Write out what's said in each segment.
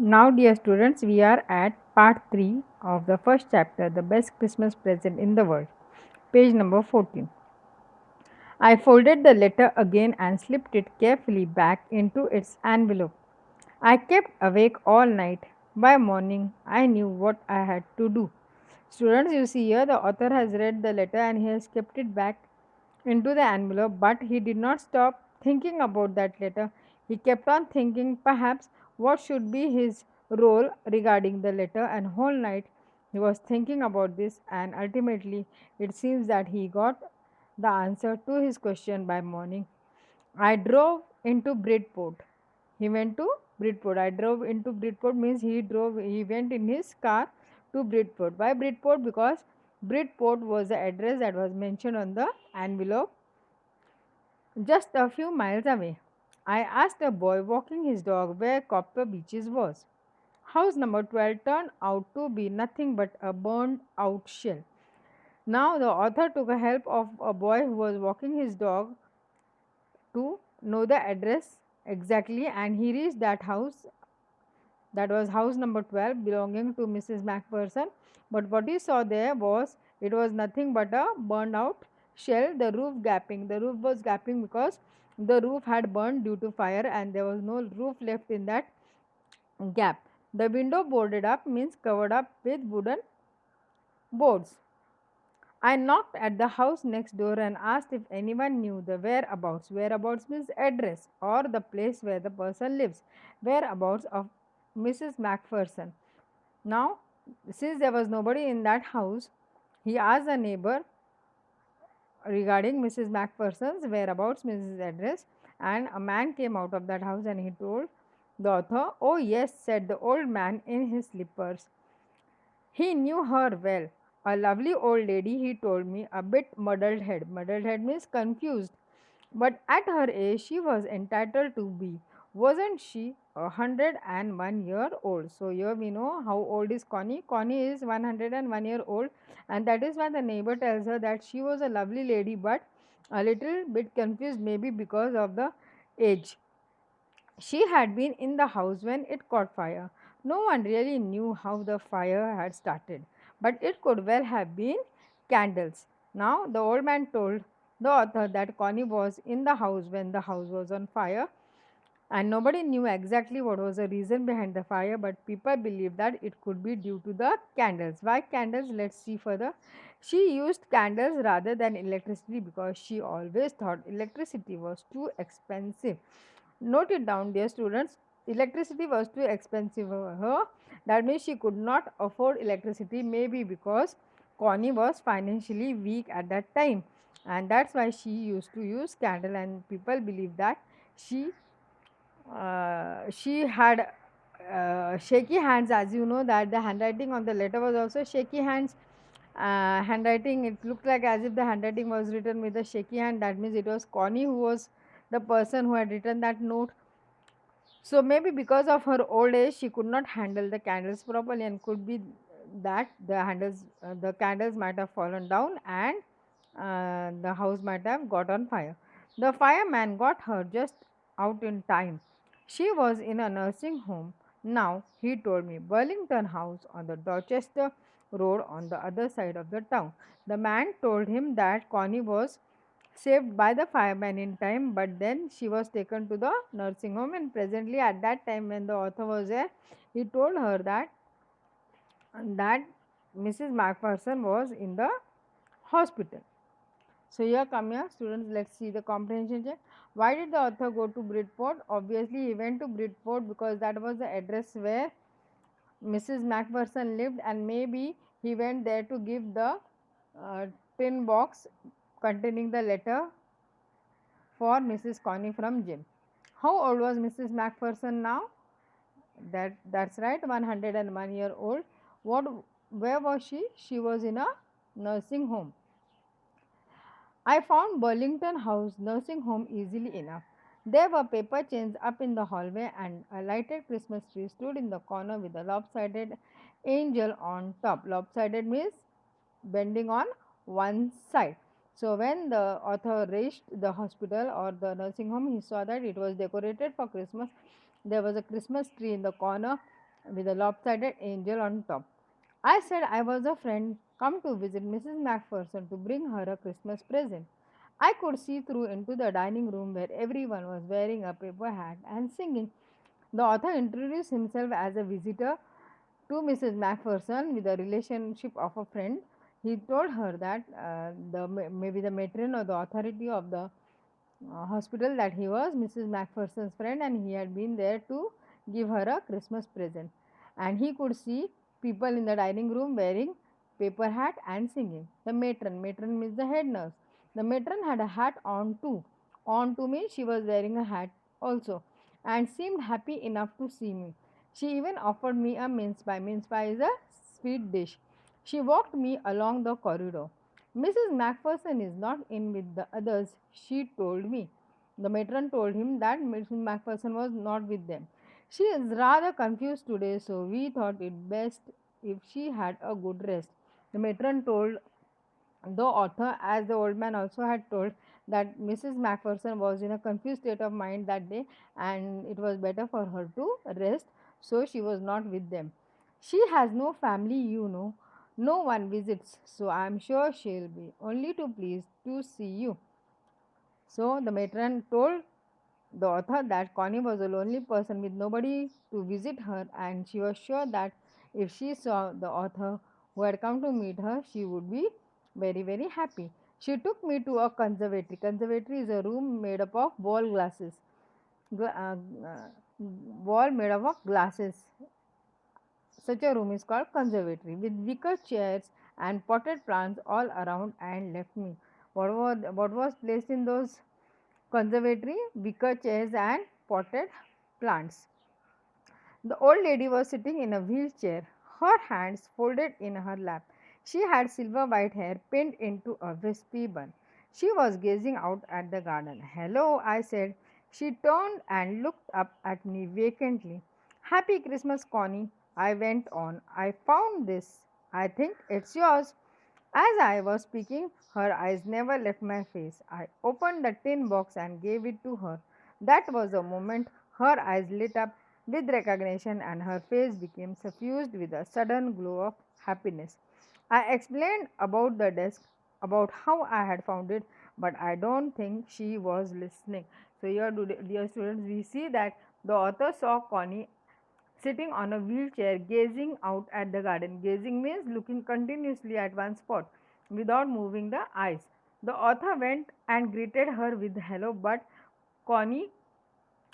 Now, dear students, we are at part 3 of the first chapter, The Best Christmas Present in the World, page number 14. I folded the letter again and slipped it carefully back into its envelope. I kept awake all night. By morning, I knew what I had to do. Students, you see here the author has read the letter and he has kept it back into the envelope, but he did not stop thinking about that letter. He kept on thinking perhaps what should be his role regarding the letter, and whole night he was thinking about this, and ultimately it seems that he got the answer to his question by morning. I drove into Bridport. He went to Bridport. I drove into Bridport means he went in his car to Bridport. Why Bridport? Because Bridport was the address that was mentioned on the envelope just a few miles away. I asked a boy walking his dog where Copper Beaches was. House number 12 turned out to be nothing but a burned out shell. Now the author took a help of a boy who was walking his dog to know the address exactly, and he reached that house, that was house number 12 belonging to Mrs. Macpherson. But what he saw there was, it was nothing but a burned out shell, the roof gaping. The roof was gaping because the roof had burned due to fire and there was no roof left in that gap. The window boarded up means covered up with wooden boards. I knocked at the house next door and asked if anyone knew the whereabouts. Whereabouts means address or the place where the person lives. Whereabouts of Mrs. Macpherson. Now, since there was nobody in that house, he asked a neighbor regarding Mrs. Macpherson's whereabouts, Mrs. address, and a man came out of that house and he told the author, "Oh, yes," said the old man in his slippers. He knew her well. A lovely old lady, he told me, a bit muddled head. Muddled head means confused. But at her age, she was entitled to be. Wasn't she 101-year old? So here we know how old is Connie. Connie is 101-year old, and that is why the neighbor tells her that she was a lovely lady, but a little bit confused, maybe because of the age. She had been in the house when it caught fire. No one really knew how the fire had started, but it could well have been candles. Now, the old man told the author that Connie was in the house when the house was on fire, and nobody knew exactly what was the reason behind the fire, but people believed that it could be due to the candles. Why candles? Let's see further. She used candles rather than electricity because she always thought electricity was too expensive. Note it down, dear students. Electricity was too expensive for her. That means she could not afford electricity, maybe because Connie was financially weak at that time, and that's why she used to use candle. And people believe that she she had shaky hands, as you know that the handwriting on the letter was also shaky hands. Handwriting, it looked like as if the handwriting was written with a shaky hand. That means it was Connie who was the person who had written that note. So maybe because of her old age, she could not handle the candles properly, and could be that the candles might have fallen down, and the house might have got on fire. The fireman got her just out in time. She was in a nursing home now, he told me. Burlington House on the Dorchester Road on the other side of the town. The man told him that Connie was saved by the fireman in time, but then she was taken to the nursing home, and presently at that time when the author was there, he told her that Mrs. Macpherson was in the hospital. So here come here students, let's see the comprehension check. Why did the author go to Bridport? Obviously he went to Bridport because that was the address where Mrs. Macpherson lived, and maybe he went there to give the tin box containing the letter for Mrs. Connie from Jim. How old was Mrs. Macpherson now? That's right, 101-year old. What where was she? She was in a nursing home. I found Burlington House nursing home easily enough. There were paper chains up in the hallway, and a lighted Christmas tree stood in the corner with a lopsided angel on top. Lopsided means bending on one side. So when the author reached the hospital or the nursing home, he saw that it was decorated for Christmas. There was a Christmas tree in the corner, with a lopsided angel on top. I said I was a friend come to visit Mrs. Macpherson to bring her a Christmas present. I could see through into the dining room where everyone was wearing a paper hat and singing. The author introduced himself as a visitor to Mrs. Macpherson with the relationship of a friend. He told her that maybe the matron or the authority of the hospital that he was Mrs. Macpherson's friend and he had been there to give her a Christmas present. And he could see people in the dining room wearing paper hat and singing. The matron means the head nurse. The matron had a hat on too. On to me, she was wearing a hat also and seemed happy enough to see me. She even offered me a mince pie. Mince pie is a sweet dish. She walked me along the corridor. Mrs. Macpherson is not in with the others, she told me. The matron told him that Mrs. Macpherson was not with them. She is rather confused today, so we thought it best if she had a good rest. The matron told the author, as the old man also had told, that Mrs. Macpherson was in a confused state of mind that day and it was better for her to rest, so she was not with them. She has no family, you know. No one visits, so I am sure she'll be only too pleased to see you. So the matron told the author that Connie was a lonely person with nobody to visit her, and she was sure that if she saw the author who had come to meet her, she would be very, very happy. She took me to a conservatory. Conservatory is a room made up of wall glasses, wall made up of glasses. Such a room is called conservatory with wicker chairs and potted plants all around and left me. What was placed in those conservatory? Wicker chairs and potted plants. The old lady was sitting in a wheelchair, her hands folded in her lap. She had silver white hair pinned into a wispy bun. She was gazing out at the garden. Hello, I said. She turned and looked up at me vacantly. Happy Christmas, Connie. I went on. I found this. I think it's yours. As I was speaking, her eyes never left my face. I opened the tin box and gave it to her. That was the moment her eyes lit up with recognition and her face became suffused with a sudden glow of happiness. I explained about the desk, about how I had found it, but I don't think she was listening. So, here, dear students, we see that the author saw Connie sitting on a wheelchair gazing out at the garden. Gazing means looking continuously at one spot without moving the eyes. The author went and greeted her with hello, but Connie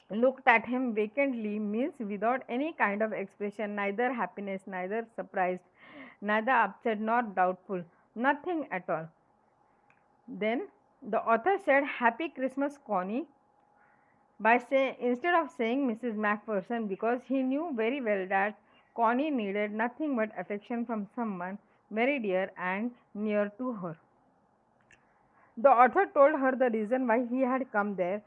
looked at him vacantly, means without any kind of expression, neither happiness, neither surprised, neither upset nor doubtful, nothing at all. Then the author said, Happy Christmas, Connie, by say instead of saying Mrs. Macpherson, because he knew very well that Connie needed nothing but affection from someone very dear and near to her. The author told her the reason why he had come there,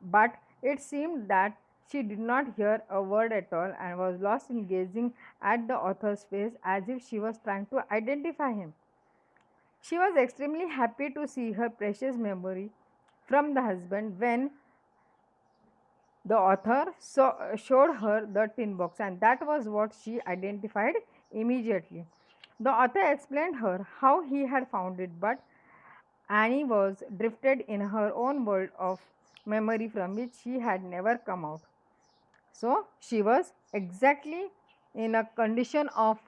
but it seemed that she did not hear a word at all and was lost in gazing at the author's face as if she was trying to identify him. She was extremely happy to see her precious memory from the husband when the author showed her the tin box, and that was what she identified immediately. The author explained her how he had found it, but Annie was drifted in her own world of memory from which she had never come out. So she was exactly in a condition of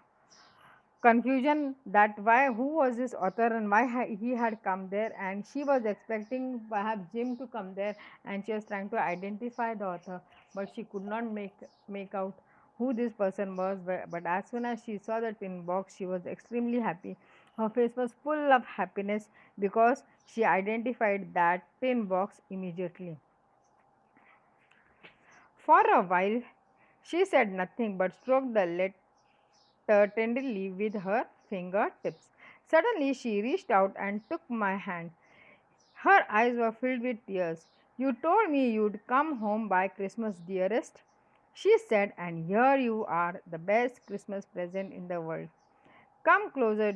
confusion that why who was this author and why he had come there, and she was expecting perhaps Jim to come there and she was trying to identify the author, but she could not make out who this person was. But as soon as she saw the tin box, she was extremely happy. Her face was full of happiness because she identified that tin box immediately. For a while she said nothing but stroked the tenderly with her fingertips. Suddenly she reached out and took my hand. Her eyes were filled with tears. You told me you'd come home by Christmas, dearest, she said, and here you are, the best Christmas present in the world. Come closer,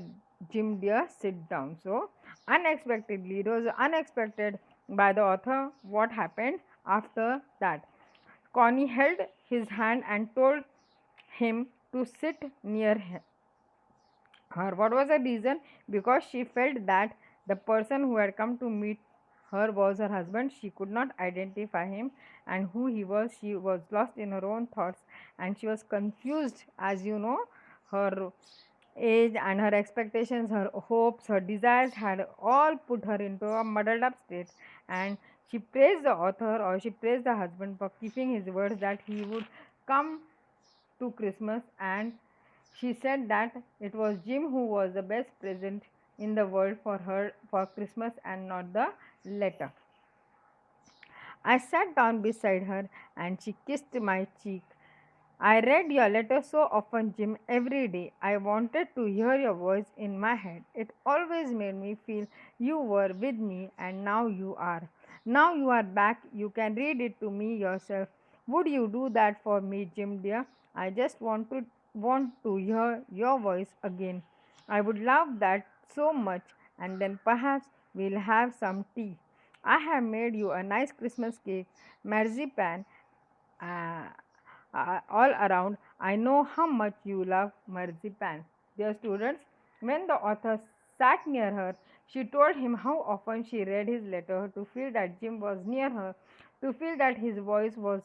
Jim dear, sit down. So, unexpectedly, it was unexpected by the author what happened after that. Connie held his hand and told him to sit near her. What was the reason? Because she felt that the person who had come to meet her was her husband. She could not identify him and who he was. She was lost in her own thoughts and she was confused. As you know, her age and her expectations, her hopes, her desires had all put her into a muddled up state. And she praised the author, or she praised the husband for keeping his words that he would come to Christmas, and she said that it was Jim who was the best present in the world for her for Christmas and not the letter. I sat down beside her and she kissed my cheek. I read your letter so often, Jim, every day. I wanted to hear your voice in my head. It always made me feel you were with me, and now you are. Now you are back. You can read it to me yourself. Would you do that for me, Jim, dear? I just want to hear your voice again. I would love that so much, and then perhaps we'll have some tea. I have made you a nice Christmas cake, marzipan, uh, all around. I know how much you love marzipan. Dear students, when the author sat near her, she told him how often she read his letter to feel that Jim was near her, to feel that his voice was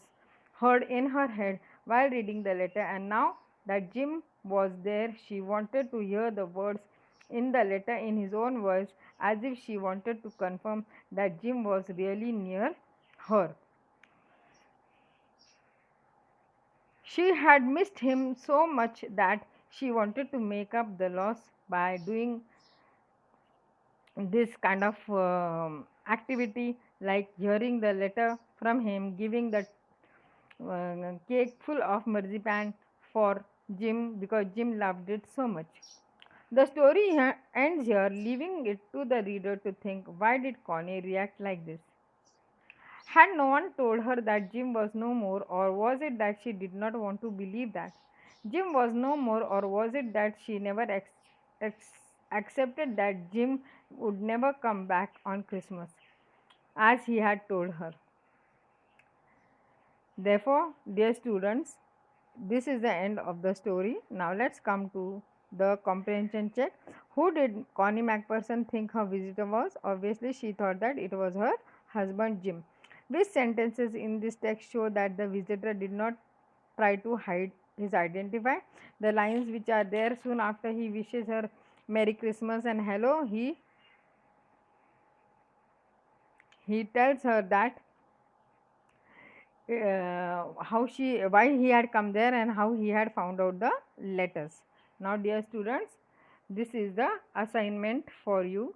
heard in her head while reading the letter, and now that Jim was there, she wanted to hear the words in the letter in his own voice, as if she wanted to confirm that Jim was really near her. She had missed him so much that she wanted to make up the loss by doing this kind of activity, like hearing the letter from him, giving the cake full of marzipan for Jim because Jim loved it so much. The story ends here, leaving it to the reader to think, why did Connie react like this? Had no one told her that Jim was no more, or was it that she did not want to believe that Jim was no more, or was it that she never accepted that Jim would never come back on Christmas as he had told her? Therefore, dear students, this is the end of the story. Now, let's come to the comprehension check. Who did Connie Macpherson think her visitor was? Obviously, she thought that it was her husband Jim. Which sentences in this text show that the visitor did not try to hide his identity? The lines which are there soon after he wishes her Merry Christmas and hello, he tells her that how she why he had come there and how he had found out the letters. Now, dear students, this is the assignment for you.